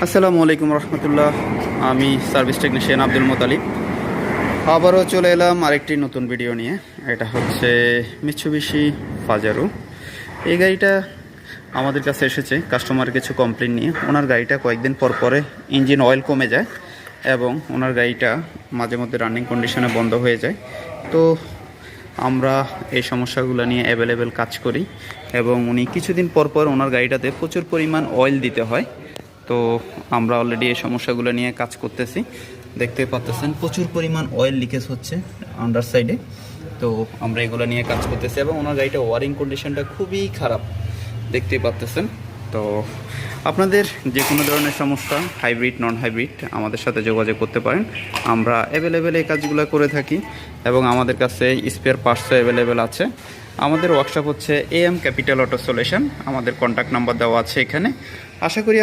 আসসালামু আলাইকুম রহমতুল্লাহ। আমি সার্ভিস টেকনিশিয়ান আব্দুল মোতালিব। আবারও চলে এলাম আরেকটি নতুন ভিডিও নিয়ে। এটা হচ্ছে মিৎসুবিশি ফাজারো। এই গাড়িটা আমাদের কাছে এসেছে কাস্টমার কিছু কমপ্লেন নিয়ে। ওনার গাড়িটা কয়েকদিন পর পরে ইঞ্জিন অয়েল কমে যায় এবং ওনার গাড়িটা মাঝে মধ্যে রানিং কন্ডিশনে বন্ধ হয়ে যায়। তো আমরা এই সমস্যাগুলো নিয়ে অ্যাভেলেবেল কাজ করি এবং উনি কিছুদিন পর পর ওনার গাড়িটাতে প্রচুর পরিমাণ অয়েল দিতে হয়। তো আমরা অলরেডি এই সমস্যাগুলো নিয়ে কাজ করতেছি। দেখতে পাচ্ছেন প্রচুর পরিমাণ অয়েল লিকেজ হচ্ছে আন্ডার সাইডে। তো আমরা এগুলো নিয়ে কাজ করতেছি এবং ওনার গাড়িটা ওয়ারিং কন্ডিশনটা খুবই খারাপ দেখতেই পাচ্ছেন। তো আপনাদের যে কোনো ধরনের সমস্যা, হাইব্রিড নন হাইব্রিড, আমাদের সাথে যোগাযোগ করতে পারেন। আমরা অ্যাভেলেবেল এই কাজগুলো করে থাকি এবং আমাদের কাছে স্পেয়ার পার্টসও অ্যাভেলেবেল আছে। আমাদের ওয়ার্কশপ হচ্ছে AM ক্যাপিটাল অটো সলিউশন। আমাদের কন্ট্যাক্ট নাম্বার দেওয়া আছে এখানে। আশা করি